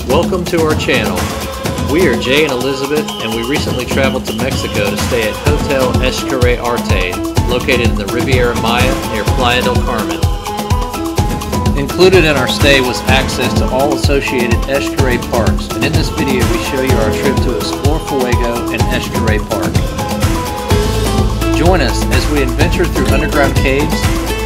Welcome to our channel. We are Jay and Elizabeth, and we recently traveled to Mexico to stay at Hotel XCARET Arte, located in the Riviera Maya near Playa del Carmen. Included in our stay was access to all associated XCARET parks, and in this video we show you our trip to explore Fuego and XCARET Park. Join us as we adventure through underground caves,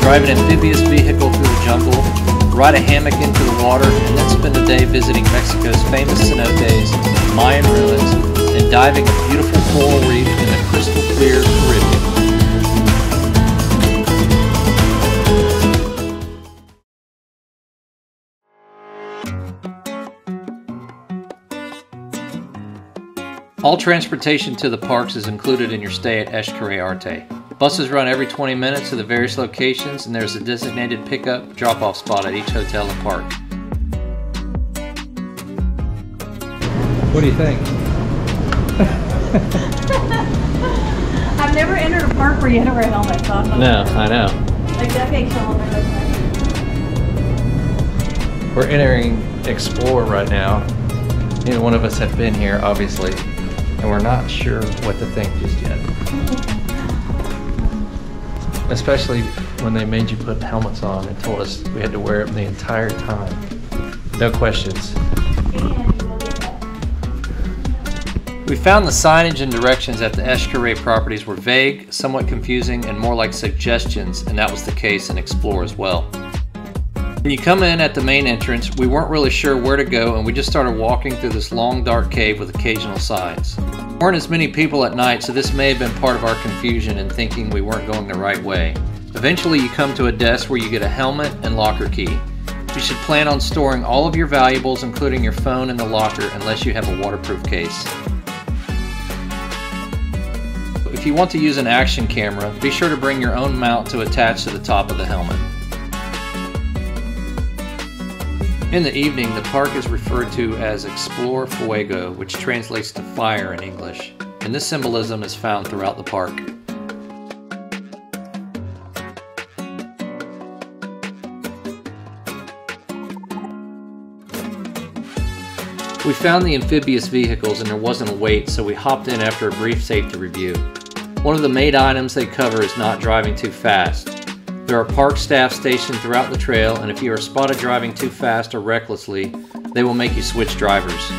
drive an amphibious vehicle through the jungle, ride a hammock into the water, and then spend a day visiting Mexico's famous cenotes, Mayan ruins, and diving a beautiful coral reef in the crystal clear Caribbean. All transportation to the parks is included in your stay at XCARET Arte. Buses run every 20 minutes to the various locations, and there's a designated pickup drop-off spot at each hotel and park. What do you think? I've never entered a park where you had to wear a helmet, so I'm not No, sure. I know. Like that makes a helmet look nice. We're entering Explore right now. Neither one of us have been here, obviously, and we're not sure what to think just yet. Especially when they made you put helmets on and told us we had to wear them the entire time. No questions. We found the signage and directions at the XCARET properties were vague, somewhat confusing, and more like suggestions, and that was the case in Explore as well. When you come in at the main entrance, we weren't really sure where to go, and we just started walking through this long dark cave with occasional signs. There weren't as many people at night, so this may have been part of our confusion in thinking we weren't going the right way. Eventually you come to a desk where you get a helmet and locker key. You should plan on storing all of your valuables, including your phone, in the locker unless you have a waterproof case. If you want to use an action camera, be sure to bring your own mount to attach to the top of the helmet. In the evening, the park is referred to as Explore Fuego, which translates to fire in English, and this symbolism is found throughout the park. We found the amphibious vehicles and there wasn't a wait, so we hopped in after a brief safety review. One of the main items they cover is not driving too fast. There are park staff stationed throughout the trail, and if you are spotted driving too fast or recklessly, they will make you switch drivers.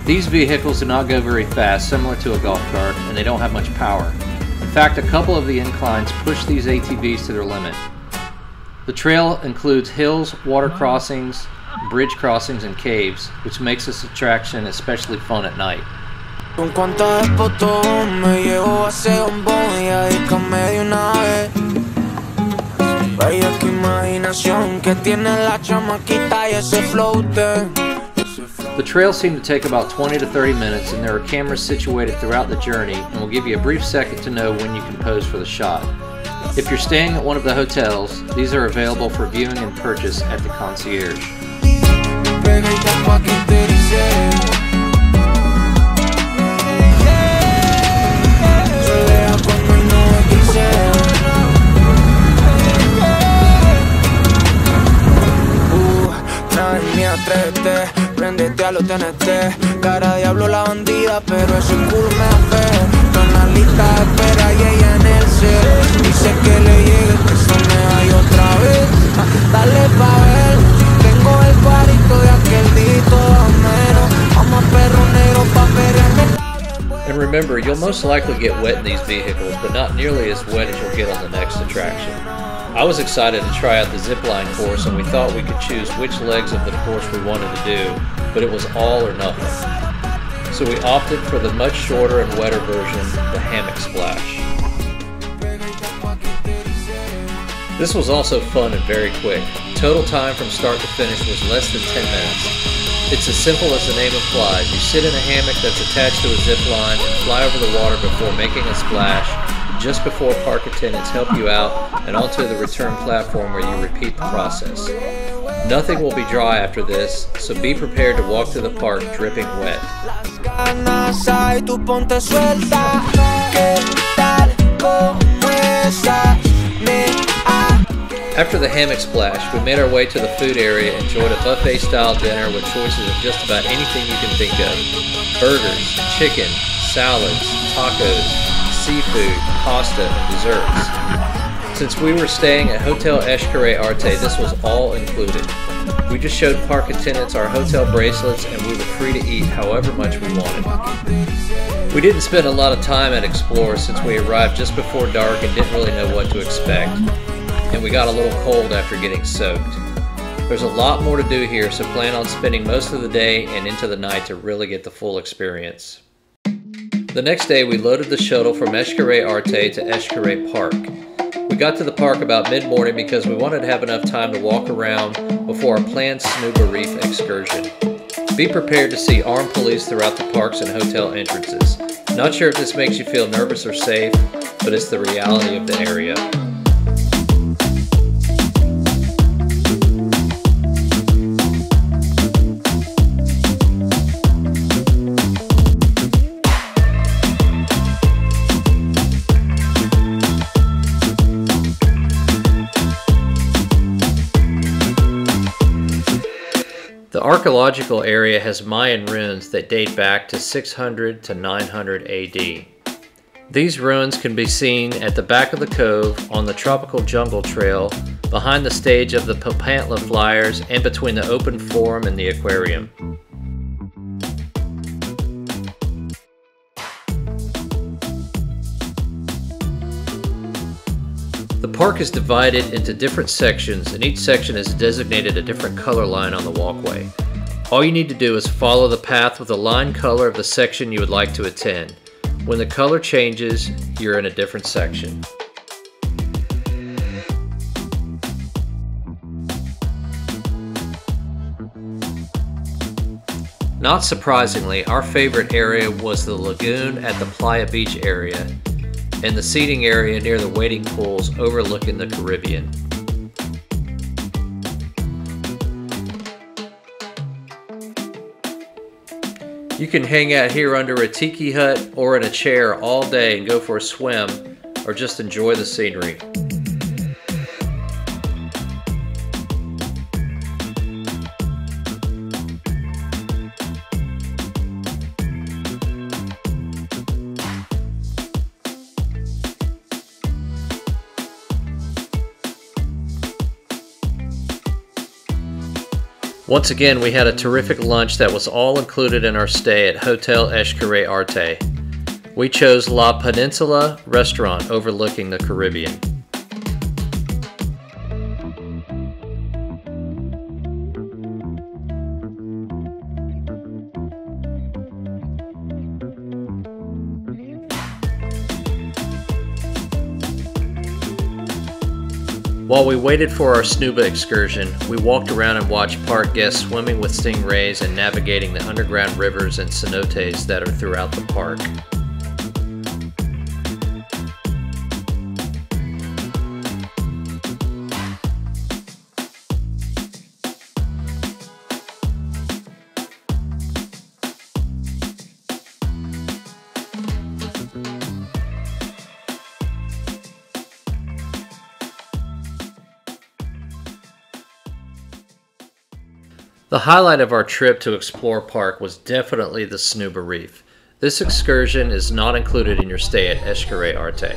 These vehicles do not go very fast, similar to a golf cart, and they don't have much power. In fact, a couple of the inclines push these ATVs to their limit. The trail includes hills, water crossings, bridge crossings, and caves, which makes this attraction especially fun at night. The trails seem to take about 20 to 30 minutes, and there are cameras situated throughout the journey, and will give you a brief second to know when you can pose for the shot. If you're staying at one of the hotels, these are available for viewing and purchase at the concierge. Prendete a lo TNT, cara diablo la bandida, pero ese culo me afeo. Con la lista de espera y ella en el cielo. Dice que le llegue, que se me vaya otra vez. Dale pa' ver, tengo el cuarito de aquel dito menos. Vamos a perro negro pa' perrearme. And remember, you'll most likely get wet in these vehicles, but not nearly as wet as you'll get on the next attraction. I was excited to try out the zipline course, and we thought we could choose which legs of the course we wanted to do, but it was all or nothing. So we opted for the much shorter and wetter version, the hammock splash. This was also fun and very quick. Total time from start to finish was less than 10 minutes. It's as simple as the name implies. You sit in a hammock that's attached to a zip line and fly over the water before making a splash, just before park attendants help you out and onto the return platform where you repeat the process. Nothing will be dry after this, so be prepared to walk through the park dripping wet. After the hammock splash, we made our way to the food area and enjoyed a buffet-style dinner with choices of just about anything you can think of. Burgers, chicken, salads, tacos, seafood, pasta, and desserts. Since we were staying at Hotel XCARET ARTE, this was all included. We just showed park attendants our hotel bracelets and we were free to eat however much we wanted. We didn't spend a lot of time at XPLOR since we arrived just before dark and didn't really know what to expect. And we got a little cold after getting soaked. There's a lot more to do here, so plan on spending most of the day and into the night to really get the full experience. The next day we loaded the shuttle from XCARET ARTE to XCARET Park. We got to the park about mid-morning because we wanted to have enough time to walk around before our planned SNUBA reef excursion. Be prepared to see armed police throughout the parks and hotel entrances. Not sure if this makes you feel nervous or safe, but it's the reality of the area. The archaeological area has Mayan ruins that date back to 600 to 900 AD. These ruins can be seen at the back of the cove, on the Tropical Jungle Trail, behind the stage of the Papantla Flyers, and between the open forum and the aquarium. The park is divided into different sections, and each section is designated a different color line on the walkway. All you need to do is follow the path with the line color of the section you would like to attend. When the color changes, you're in a different section. Not surprisingly, our favorite area was the lagoon at the Playa Beach area, and the seating area near the wading pools overlooking the Caribbean. You can hang out here under a tiki hut or in a chair all day and go for a swim, or just enjoy the scenery. Once again, we had a terrific lunch that was all included in our stay at Hotel XCARET ARTE. We chose La Peninsula restaurant overlooking the Caribbean. While we waited for our SNUBA excursion, we walked around and watched park guests swimming with stingrays and navigating the underground rivers and cenotes that are throughout the park. The highlight of our trip to XPLOR Park was definitely the SNUBA Reef. This excursion is not included in your stay at XCARET ARTE.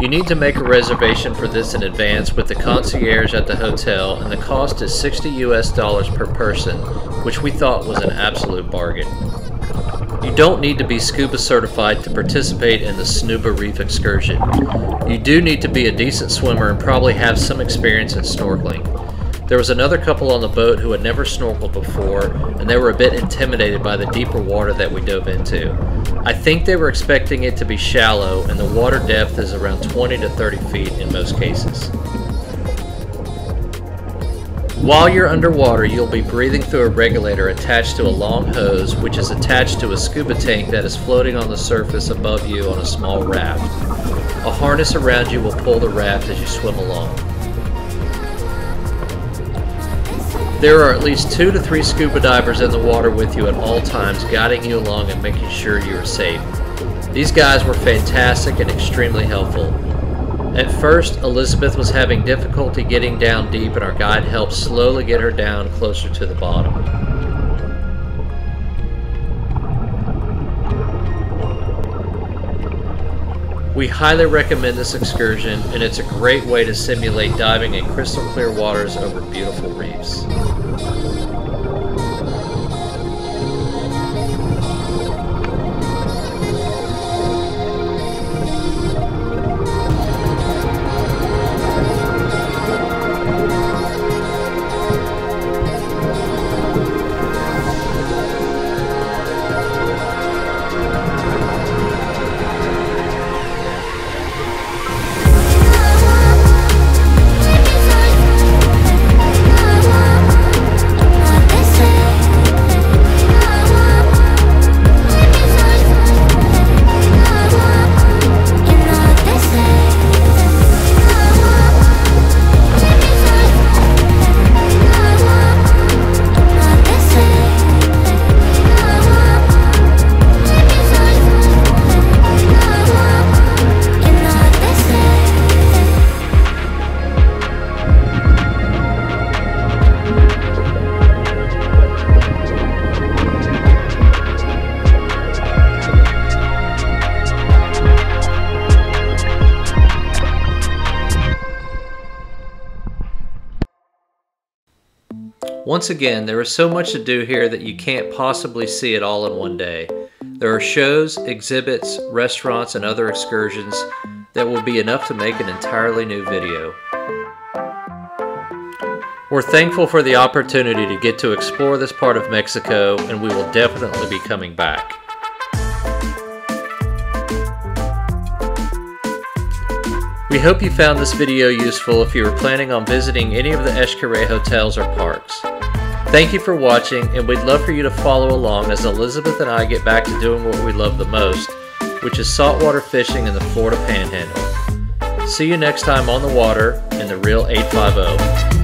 You need to make a reservation for this in advance with the concierge at the hotel, and the cost is $60 US per person, which we thought was an absolute bargain. You don't need to be scuba certified to participate in the SNUBA Reef excursion. You do need to be a decent swimmer and probably have some experience in snorkeling. There was another couple on the boat who had never snorkeled before, and they were a bit intimidated by the deeper water that we dove into. I think they were expecting it to be shallow, and the water depth is around 20 to 30 feet in most cases. While you're underwater, you'll be breathing through a regulator attached to a long hose, which is attached to a scuba tank that is floating on the surface above you on a small raft. A harness around you will pull the raft as you swim along. There are at least 2 to 3 scuba divers in the water with you at all times, guiding you along and making sure you are safe. These guys were fantastic and extremely helpful. At first, Elizabeth was having difficulty getting down deep, and our guide helped slowly get her down closer to the bottom. We highly recommend this excursion, and it's a great way to simulate diving in crystal clear waters over beautiful reefs. Once again, there is so much to do here that you can't possibly see it all in one day. There are shows, exhibits, restaurants, and other excursions that will be enough to make an entirely new video. We're thankful for the opportunity to get to explore this part of Mexico, and we will definitely be coming back. We hope you found this video useful if you are planning on visiting any of the XCARET hotels or parks. Thank you for watching, and we'd love for you to follow along as Elizabeth and I get back to doing what we love the most, which is saltwater fishing in the Florida Panhandle. See you next time on the water in the Real 850.